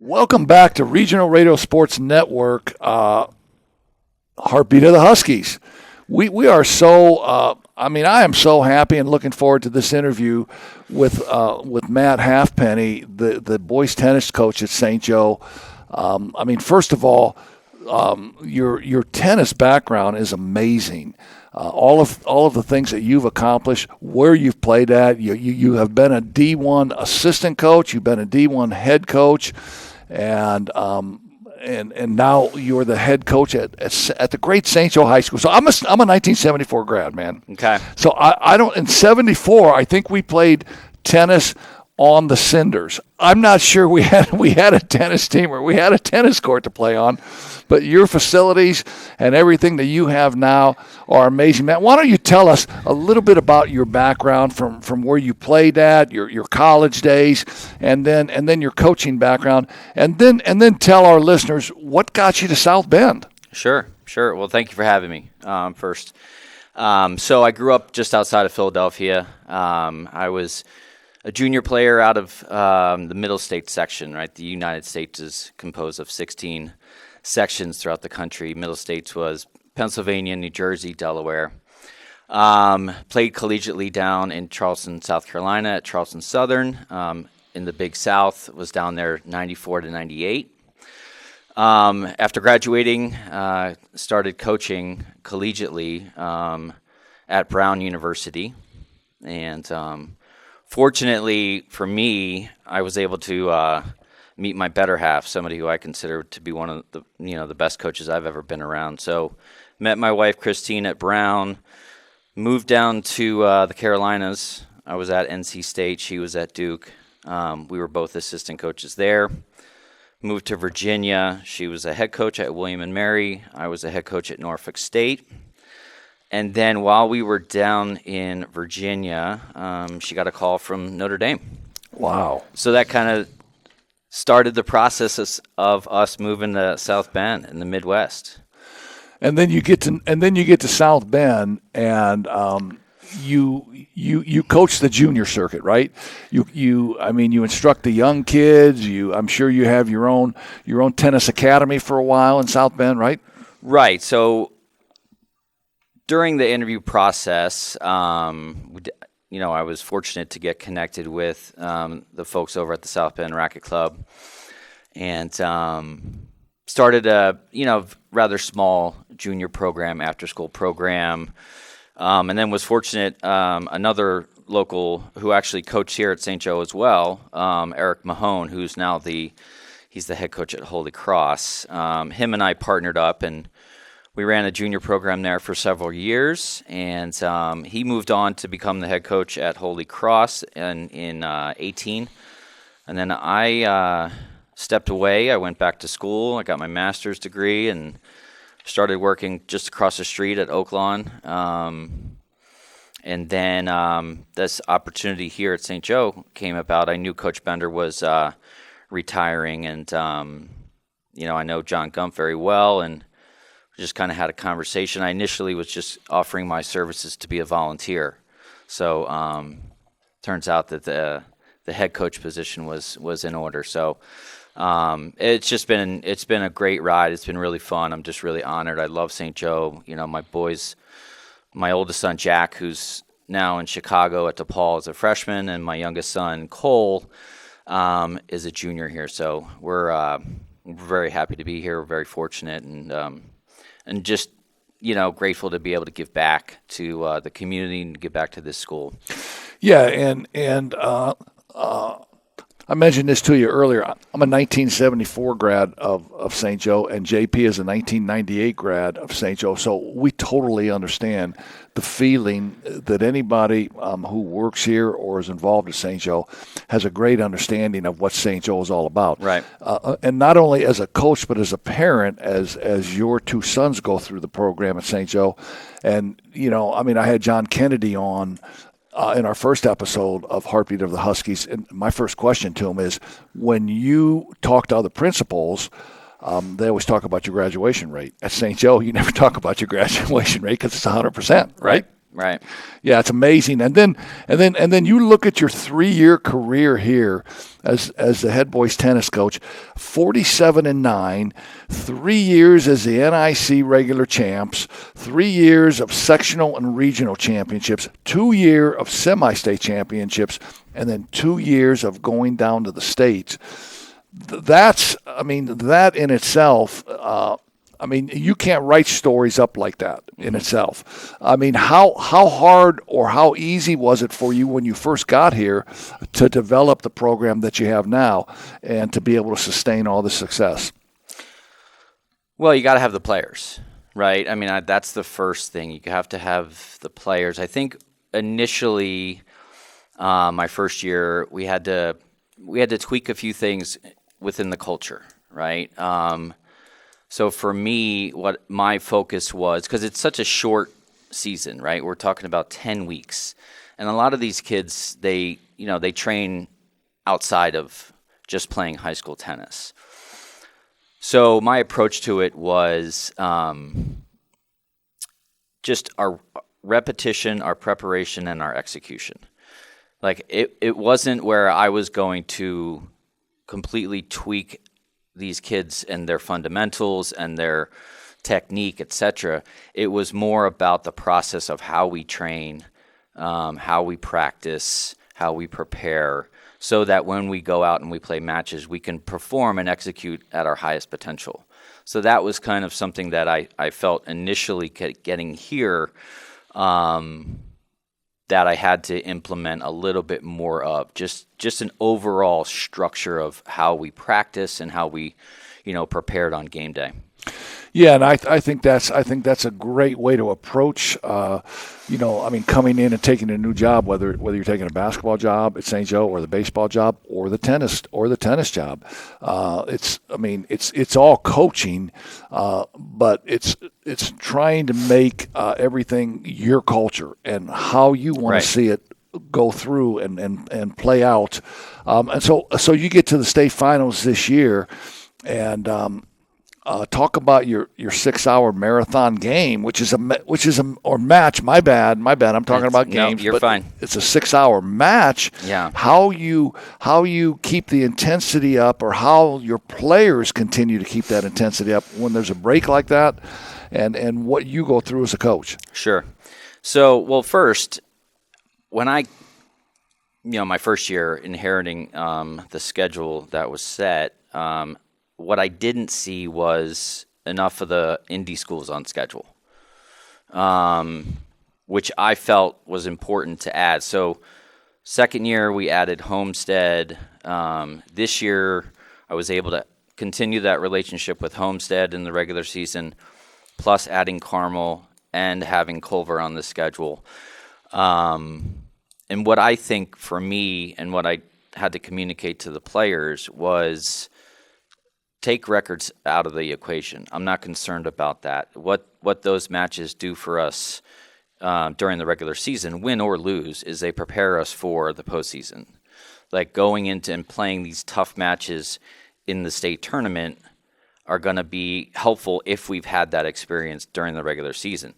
Welcome back to Regional Radio Sports Network, Heartbeat of the Huskies. We are so, I am so happy and looking forward to this interview with Matt Halfpenny, the boys tennis coach at St. Joe. First of all, your tennis background is amazing. All of the things that you've accomplished, where you've played at, you have been a D1 assistant coach, you've been a D1 head coach, and now you're the head coach at the great St. Joe High School. So I'm a 1974 grad, man. Okay. So I don't in '74. I think we played tennis on the cinders. I'm not sure we had a tennis team or we had a tennis court to play on, but your facilities and everything that you have now are amazing, Matt. Why don't you tell us a little bit about your background from where you played at, your college days, and then your coaching background, and then tell our listeners what got you to South Bend. Sure. Well, thank you for having me first. So I grew up just outside of Philadelphia. I was a junior player out of the Middle States section, right? The United States is composed of 16 sections throughout the country. Middle States was Pennsylvania, New Jersey, Delaware. Played collegiately down in Charleston, South Carolina at Charleston Southern. In the Big South, was down there 94 to 98. After graduating, started coaching collegiately at Brown University. And fortunately for me, I was able to meet my better half, somebody who I consider to be one of the best coaches I've ever been around. So met my wife, Christine, at Brown, moved down to the Carolinas. I was at NC State. She was at Duke. We were both assistant coaches there. Moved to Virginia. She was a head coach at William & Mary. I was a head coach at Norfolk State. And then while we were down in Virginia, she got a call from Notre Dame. Wow. So that kind of started the process of us moving to South Bend in the Midwest. And then you get to South Bend, and you coach the junior circuit, right? You instruct the young kids. I'm sure you have your own tennis academy for a while in South Bend, right? Right. So during the interview process, I was fortunate to get connected with the folks over at the South Bend Racket Club, and started a rather small junior program, after school program, and then was fortunate another local who actually coached here at St. Joe as well, Eric Mahone, who's now he's the head coach at Holy Cross. Him and I partnered up, and we ran a junior program there for several years, and he moved on to become the head coach at Holy Cross in 18. And then I stepped away. I went back to school. I got my master's degree and started working just across the street at Oaklawn. And then this opportunity here at St. Joe came about. I knew Coach Bender was retiring, and I know John Gump very well, and just kind of had a conversation. I initially was just offering my services to be a volunteer. So turns out that the head coach position was in order. So it's been a great ride. It's been really fun. I'm just really honored. I love St. Joe. My boys, my oldest son Jack, who's now in Chicago at DePaul as a freshman, and my youngest son Cole is a junior here. So we're very happy to be here. We're very fortunate, and just grateful to be able to give back to the community and give back to this school. Yeah, and I mentioned this to you earlier. I'm a 1974 grad of St. Joe, and JP is a 1998 grad of St. Joe. So we totally understand the feeling that anybody who works here or is involved at St. Joe has a great understanding of what St. Joe is all about. Right. And not only as a coach, but as a parent, as your two sons go through the program at St. Joe. And, I had John Kennedy on in our first episode of Heartbeat of the Huskies, and my first question to him is, when you talk to other principals, they always talk about your graduation rate. At St. Joe, you never talk about your graduation rate because it's 100%, right? Right. Yeah, it's amazing. And then you look at your 3-year career here as the head boys tennis coach, 47-9, 3 years as the NIC regular champs, 3 years of sectional and regional championships, 2 years of semi-state championships, and then 2 years of going down to the states. That in itself. You can't write stories up like that in itself. I mean, how hard or how easy was it for you when you first got here to develop the program that you have now and to be able to sustain all the success? Well, you got to have the players, right? I mean, that's the first thing. You have to have the players. I think initially, my first year, we had to tweak a few things within the culture, right? So for me, what my focus was, because it's such a short season, right? We're talking about 10 weeks. And a lot of these kids, they train outside of just playing high school tennis. So my approach to it was just our repetition, our preparation, and our execution. Like it wasn't where I was going to completely tweak these kids and their fundamentals and their technique, etc. It was more about the process of how we train, how we practice, how we prepare, so that when we go out and we play matches, we can perform and execute at our highest potential. So that was kind of something that I felt initially getting here, that I had to implement a little bit more of just an overall structure of how we practice and how we, prepared on game day. Yeah, and I think that's a great way to approach. Coming in and taking a new job, whether you're taking a basketball job at St. Joe or the baseball job or the tennis job. It's all coaching, but it's trying to make everything your culture and how you want to see it go through and play out. And so you get to the state finals this year, and talk about your 6-hour marathon game, which is a match. My bad. I'm talking about games. No, you're fine. It's a 6-hour match. Yeah. How you keep the intensity up, or how your players continue to keep that intensity up when there's a break like that, and what you go through as a coach. Sure. So, well, first, when my first year inheriting the schedule that was set, what I didn't see was enough of the indie schools on schedule, which I felt was important to add. So second year, we added Homestead. This year, I was able to continue that relationship with Homestead in the regular season, plus adding Carmel and having Culver on the schedule. And what I think for me, and what I had to communicate to the players, was take records out of the equation. I'm not concerned about that. What those matches do for us during the regular season, win or lose, is they prepare us for the postseason. Like going into and playing these tough matches in the state tournament are going to be helpful if we've had that experience during the regular season.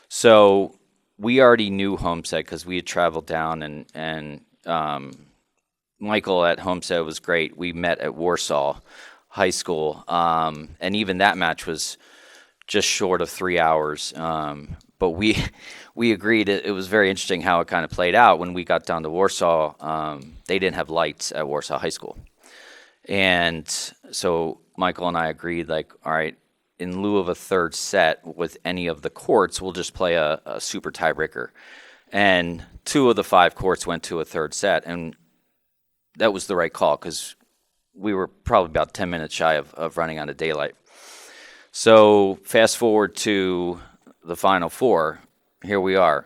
So we already knew Homestead because we had traveled down, and Michael at Homestead was great. We met at Warsaw High School, and even that match was just short of 3 hours. But we agreed it was very interesting how it kind of played out. When we got down to Warsaw, they didn't have lights at Warsaw High School. And so Michael and I agreed, like, all right, in lieu of a third set with any of the courts, we'll just play a super tiebreaker. And 2 of the 5 courts went to a third set, and that was the right call because we were probably about 10 minutes shy of running out of daylight. So fast forward to the Final Four. Here we are.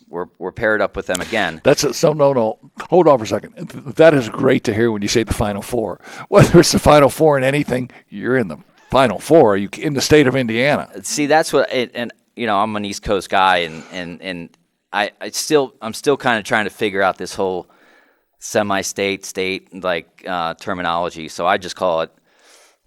We're paired up with them again. No. Hold on for a second. That is great to hear when you say the Final Four. Whether it's the Final Four in anything, you're in the Final Four. Are you in the state of Indiana? See, that's what. I'm an East Coast guy, and I'm still kind of trying to figure out this whole semi-state, state like terminology. So I just call it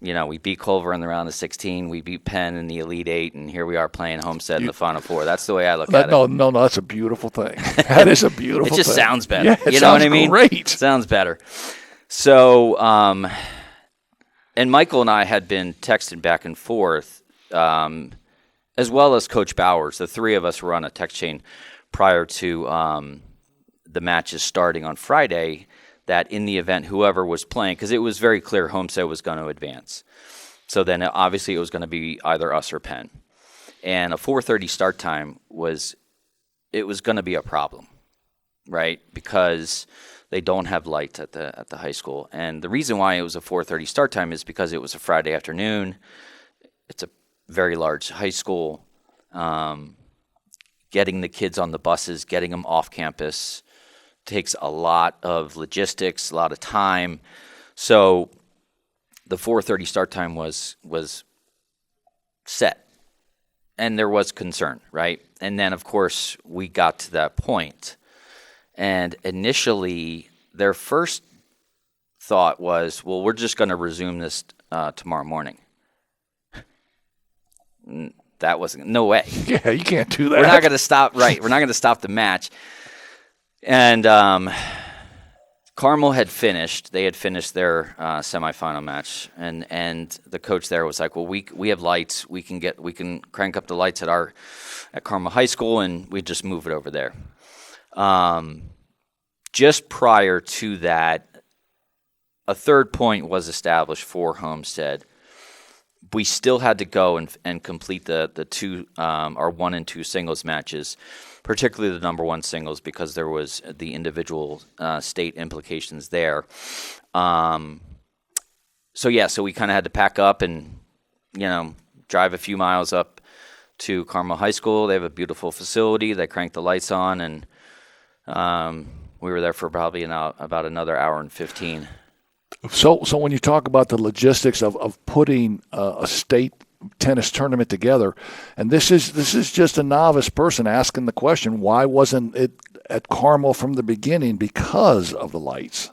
we beat Culver in the round of 16. We beat Penn in the Elite Eight, and here we are playing Homestead in the Final Four. That's the way I look at it. No, that's a beautiful thing. That is a beautiful thing. It just sounds better. Yeah, it you know what I sounds mean? great. Sounds better. So, and Michael and I had been texting back and forth, as well as Coach Bowers. The three of us were on a text chain prior to the matches starting on Friday, that in the event whoever was playing, because it was very clear Homestead was going to advance. So then obviously it was going to be either us or Penn. And a 4:30 start time was going to be a problem, right? Because they don't have lights at the high school. And the reason why it was a 4:30 start time is because it was a Friday afternoon. It's a very large high school. Getting the kids on the buses, getting them off campus takes a lot of logistics, a lot of time. So the 4:30 start time was set. And there was concern, right? And then, of course, we got to that point. And initially, their first thought was, well, we're just going to resume this tomorrow morning. That wasn't, no way. Yeah, you can't do that. We're not going to stop, right. We're not going to stop the match. And Carmel had finished. They had finished their semifinal match. And the coach there was like, well, we have lights. We can crank up the lights at Carmel High School, and we just move it over there. Just prior to that, a third point was established for Homestead. We still had to go and complete the two, our 1 and 2 singles matches, particularly the number 1 singles, because there was the individual state implications there. So we kind of had to pack up and, drive a few miles up to Carmel High School. They have a beautiful facility. They cranked the lights on, and we were there for probably about another hour and 15. So when you talk about the logistics of putting a state tennis tournament together, and this is just a novice person asking the question, why wasn't it at Carmel from the beginning? Because of the lights.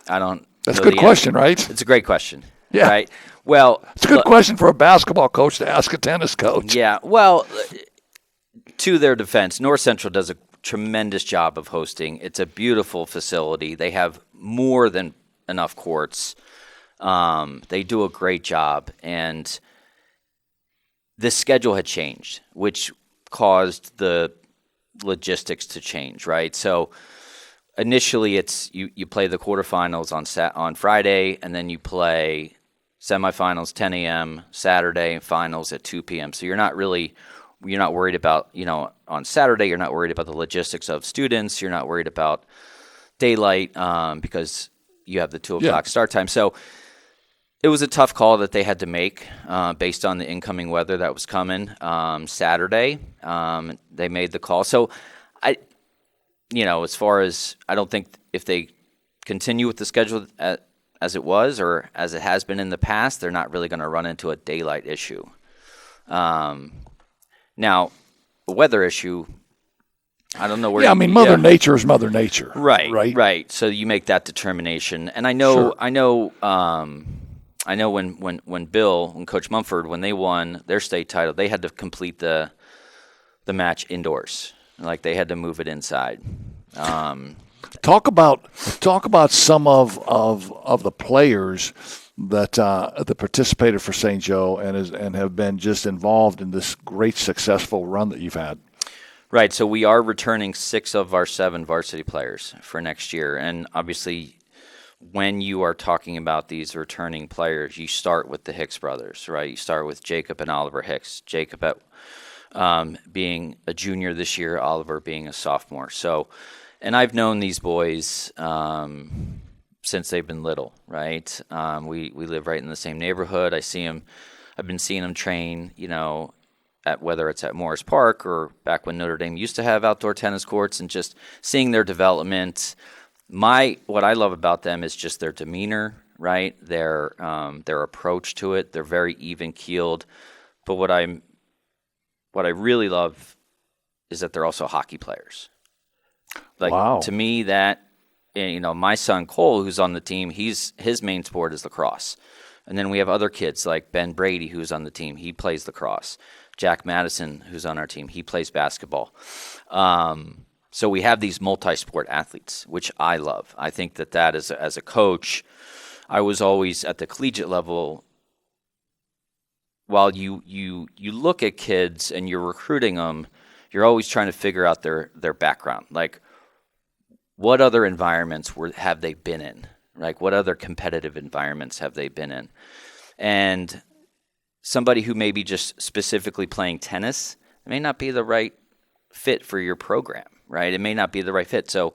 That's a good question, right? It's a great question. Yeah. Right. Well, it's a good question for a basketball coach to ask a tennis coach. Yeah. Well, to their defense, North Central does a tremendous job of hosting. It's a beautiful facility. They have more than enough courts. They do a great job, and the schedule had changed, which caused the logistics to change, right? So initially it's you play the quarterfinals on Friday, and then you play semifinals 10 a.m. Saturday and finals at 2 p.m. So you're not worried about, on Saturday, you're not worried about the logistics of students. You're not worried about daylight because you have the 2 o'clock start time. So it was a tough call that they had to make based on the incoming weather that was coming. Saturday, they made the call. So as far as, I don't think if they continue with the schedule as it was or as it has been in the past, they're not really going to run into a daylight issue. Now, a weather issue, I don't know where. Yeah, Mother Nature is Mother Nature. Right. So you make that determination, and I know, when Coach Mumford, when they won their state title, they had to complete the match indoors. Like they had to move it inside. Talk about some of the players that participated for St. Joe and have been just involved in this great successful run that you've had. Right. So we are returning 6 of our 7 varsity players for next year, and obviously, when you are talking about these returning players, you start with the Hicks brothers, right? You start with Jacob and Oliver Hicks. Jacob being a junior this year, Oliver being a sophomore. So, and I've known these boys since they've been little, right? We live right in the same neighborhood. I see them. I've been seeing them train, at whether it's at Morris Park or back when Notre Dame used to have outdoor tennis courts, and just seeing their development. What I love about them is just their demeanor, right? Their approach to it. They're very even keeled. But what I really love is that they're also hockey players. Wow. To me, that my son Cole, who's on the team, his main sport is lacrosse, And then we have other kids like Ben Brady, who's on the team. He plays lacrosse. Jack Madison, who's on our team, he plays basketball. So we have these multi-sport athletes, which I love. I think that is, as a coach, I was always at the collegiate level. While you look at kids and you're recruiting them, you're always trying to figure out their background. Like, what other environments have they been in? Like, what other competitive environments have they been in? And somebody who may be just specifically playing tennis may not be the right fit for your program, right? It may not be the right fit. So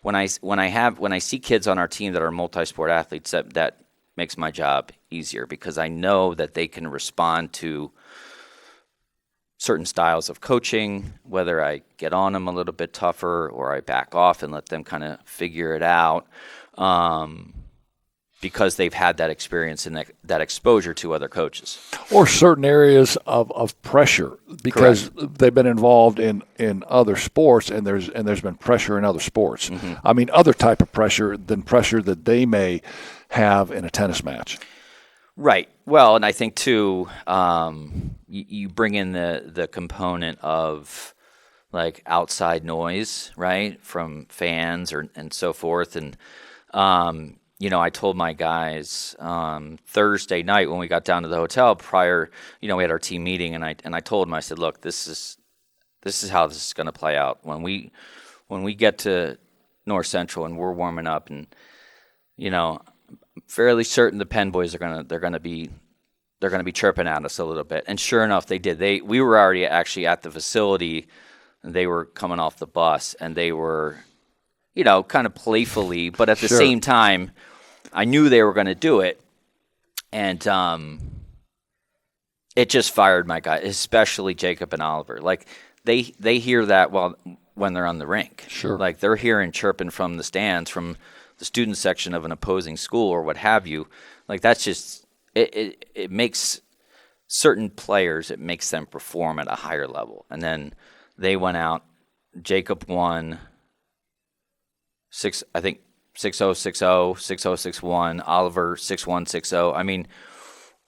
when I see kids on our team that are multi-sport athletes, that makes my job easier, because I know that they can respond to certain styles of coaching, whether I get on them a little bit tougher or I back off and let them kind of figure it out, because they've had that experience and that exposure to other coaches. Or certain areas of pressure, because Correct. they've been involved in other sports, and there's been pressure in other sports. Mm-hmm. I mean, other type of pressure than pressure that they may have in a tennis match. Right. Well, and I think too, you bring in the component of like outside noise, right, from fans and so forth. And I told my guys Thursday night when we got down to the hotel prior, we had our team meeting, and I told them, I said, look, this is how this is going to play out when we get to North Central and we're warming up, and I'm fairly certain the Penn boys they're gonna be chirping at us a little bit. And sure enough, they did. We were already actually at the facility, and they were coming off the bus, and they were, kind of playfully, but at the Sure. same time, I knew they were going to do it, and it just fired my guys, especially Jacob and Oliver. Like they hear that when they're on the rink. Sure. Like they're hearing chirping from the stands, from the student section of an opposing school or what have you. Like that's just it makes certain players, it makes them perform at a higher level. And then they went out. Jacob won 6-0, 6-0, 6-0, 6-1. Oliver 6-1, 6-0. I mean,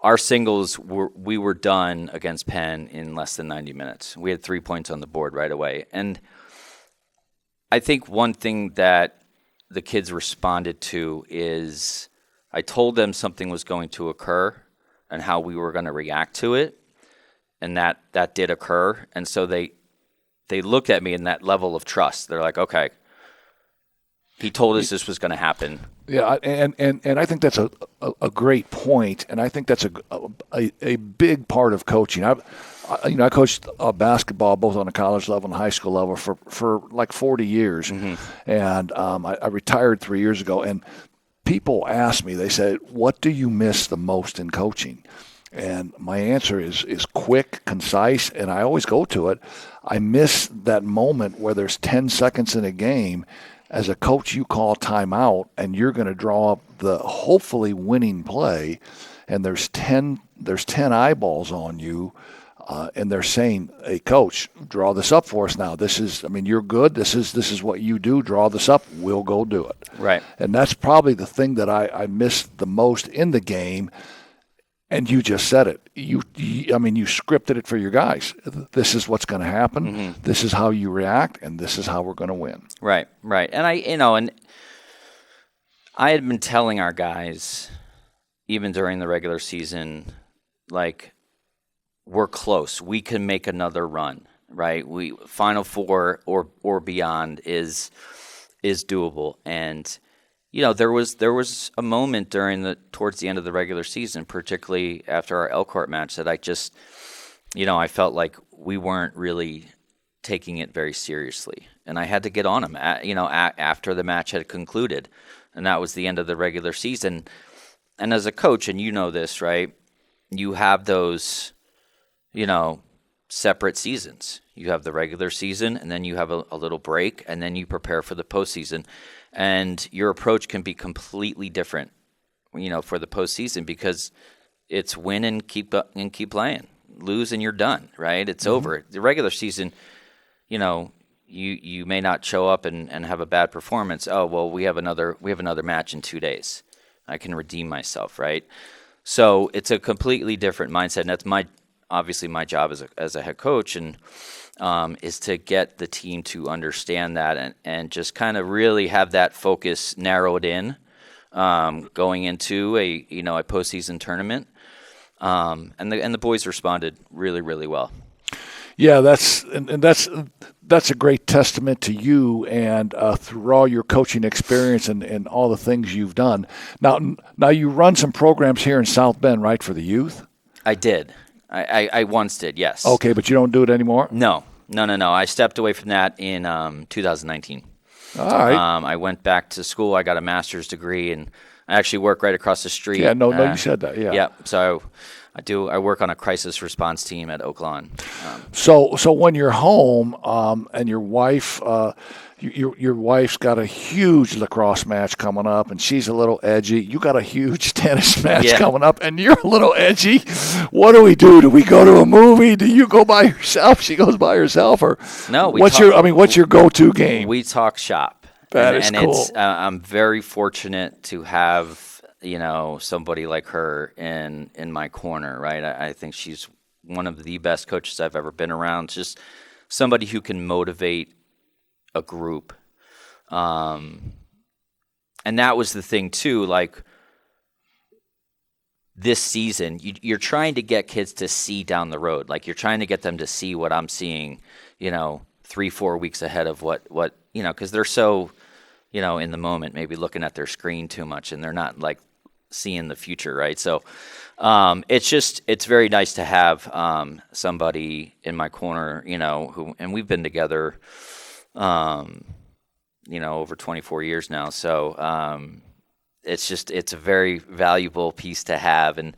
our singles we were done against Penn in less than 90 minutes. We had 3 points on the board right away. And I think one thing that the kids responded to is I told them something was going to occur and how we were going to react to it, and that did occur. And so they looked at me in that level of trust. They're like, okay, he told us this was going to happen. Yeah, and I think that's a great point, and I think that's a big part of coaching. I coached basketball both on a college level and high school level for like 40 years, and I retired 3 years ago. And people ask me, they say, "What do you miss the most in coaching?" And my answer is quick, concise, and I always go to it. I miss that moment where there's 10 seconds in a game. As a coach, you call timeout, and you're going to draw up the hopefully winning play, and there's 10 eyeballs on you, and they're saying, "Hey, coach, draw this up for us now. You're good. This is what you do. Draw this up. We'll go do it." Right. And that's probably the thing that I miss the most in the game. And you just said it. You scripted it for your guys. This is what's going to happen. Mm-hmm. This is how you react, and this is how we're going to win. Right. And I had been telling our guys, even during the regular season, like, we're close. We can make another run, right? Final Four or beyond is doable. And there was a moment towards the end of the regular season, particularly after our Elkhart match, that I just, I felt like we weren't really taking it very seriously, and I had to get on them, after the match had concluded, and that was the end of the regular season. And as a coach, and this, right, you have those, separate seasons. You have the regular season, and then you have a little break, and then you prepare for the postseason. And your approach can be completely different, for the postseason, because it's win and keep playing, lose and you're done, right? It's over. The regular season, you may not show up and have a bad performance. Oh well, we have another match in 2 days. I can redeem myself, right? So it's a completely different mindset, and that's obviously my job as a head coach, and is to get the team to understand that and just kind of really have that focus narrowed in going into a postseason tournament. And the boys responded really, really well. Yeah, that's a great testament to you and through all your coaching experience and all the things you've done. Now you run some programs here in South Bend, right, for the youth? I did. I once did, yes. Okay, but you don't do it anymore? No. I stepped away from that in 2019. All right. I went back to school. I got a master's degree, and I actually work right across the street. Yeah, no, you said that. Yeah. Yeah. So I work on a crisis response team at Oak Lawn. So when you're home and your wife, your wife's got a huge lacrosse match coming up, and she's a little edgy. You got a huge tennis match coming up, and you're a little edgy. What do we do? Do we go to a movie? Do you go by yourself? She goes by herself, or no? What's your go-to game? We talk shop. That is cool. I'm very fortunate to have somebody like her in my corner, right? I think she's one of the best coaches I've ever been around. Just somebody who can motivate a group. And that was the thing too, like this season, you're trying to get kids to see down the road. Like you're trying to get them to see what I'm seeing, 3-4 weeks ahead of what because they're so, in the moment, maybe looking at their screen too much, and they're not like seeing the future, right? So it's very nice to have somebody in my corner, who, and we've been together, over 24 years now. So it's a very valuable piece to have. And,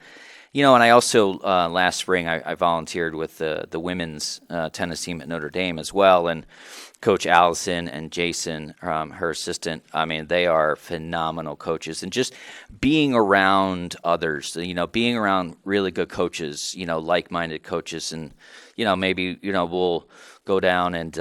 and I also, last spring, I volunteered with the women's tennis team at Notre Dame as well. And Coach Allison and Jason, her assistant, I mean, they are phenomenal coaches. And just being around others, being around really good coaches, like-minded coaches. And, maybe, we'll go down and,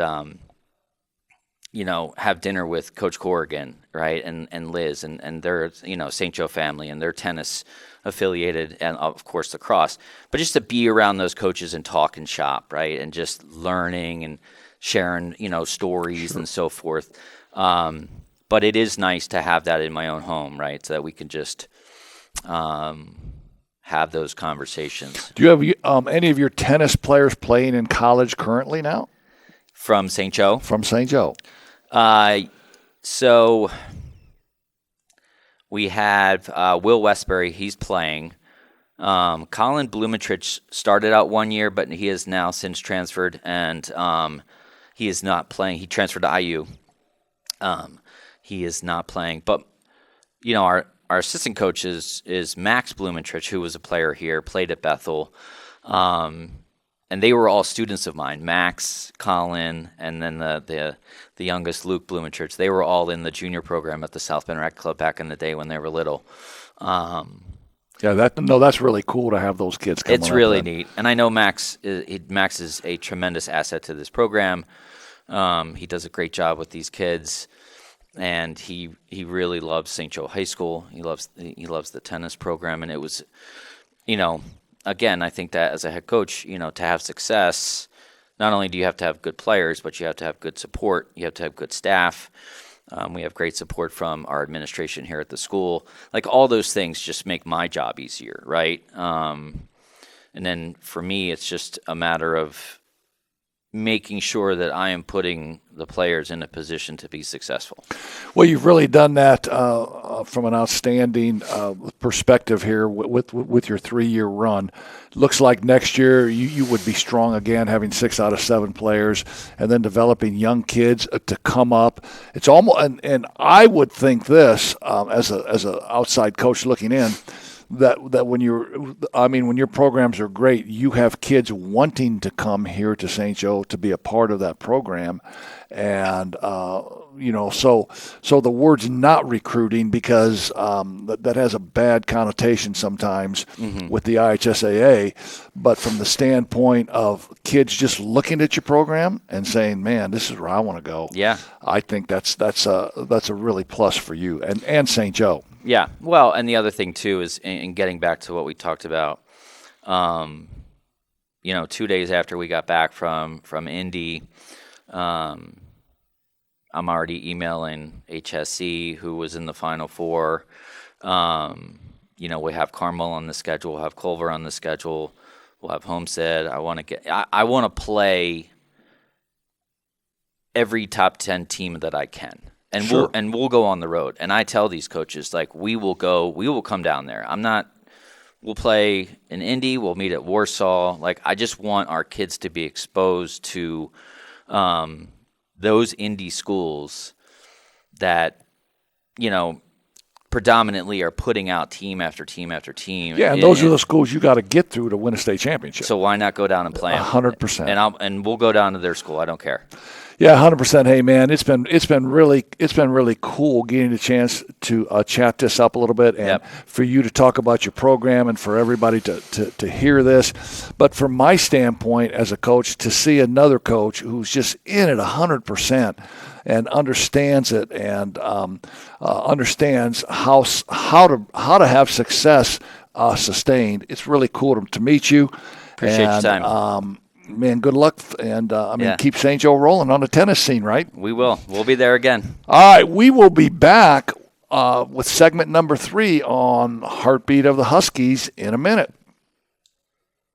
have dinner with Coach Corrigan, right, and Liz, and their, St. Joe family, and their tennis affiliated, and of course lacrosse. But just to be around those coaches and talk and shop, right, and just learning and sharing, stories and so forth. But it is nice to have that in my own home, right, so that we can just have those conversations. Do you have any of your tennis players playing in college currently now? From St. Joe? From St. Joe. So we have Will Westbury. He's playing. Colin Blumentrich started out 1 year, but he has now since transferred, and he is not playing. He transferred to IU. He is not playing. But, our assistant coach is Max Blumentrich, who was a player here, played at Bethel. And they were all students of mine, Max, Colin, and then the youngest, Luke Blumenchurch. They were all in the junior program at the South Bend Rec Club back in the day when they were little. That's really cool to have those kids coming up. It's really neat. And I know Max is a tremendous asset to this program. He does a great job with these kids, and he really loves St. Joe High School. He loves the tennis program, and it was, again, I think that as a head coach, to have success, not only do you have to have good players, but you have to have good support. You have to have good staff. We have great support from our administration here at the school. Like all those things just make my job easier, right? And then for me, it's just a matter of making sure that I am putting the players in a position to be successful. Well, you've really done that from an outstanding perspective here with your 3-year run. Looks like next year you would be strong again, having 6 out of 7 players, and then developing young kids to come up. It's almost, and I would think this as a outside coach looking in, that when your programs are great, you have kids wanting to come here to St. Joe to be a part of that program, and so the word's not recruiting because that has a bad connotation sometimes with the IHSAA, but from the standpoint of kids just looking at your program and saying, "Man, this is where I want to go." Yeah, I think that's a really plus for you and St. Joe. Yeah. Well, and the other thing too is in getting back to what we talked about. 2 days after we got back from Indy, I'm already emailing HSC, who was in the Final Four. We have Carmel on the schedule, we'll have Culver on the schedule, we'll have Homestead. I want to play every top 10 team that I can. And Sure. we'll go on the road. And I tell these coaches, like, we will come down there. We'll play in Indy, we'll meet at Warsaw. Like, I just want our kids to be exposed to those Indy schools that, predominantly are putting out team after team after team. Yeah, and those are the schools you got to get through to win a state championship. So why not go down and play them? 100%. And we'll go down to their school. I don't care. Yeah, 100%. Hey, man, it's been really cool getting the chance to chat this up a little bit, and for you to talk about your program, and for everybody to hear this. But from my standpoint as a coach, to see another coach who's just in it 100% and understands it, and understands how to have success sustained. It's really cool to meet you. Appreciate your time. Man, good luck, and keep St. Joe rolling on the tennis scene, right? We will. We'll be there again. All right, we will be back with segment number 3 on Heartbeat of the Huskies in a minute.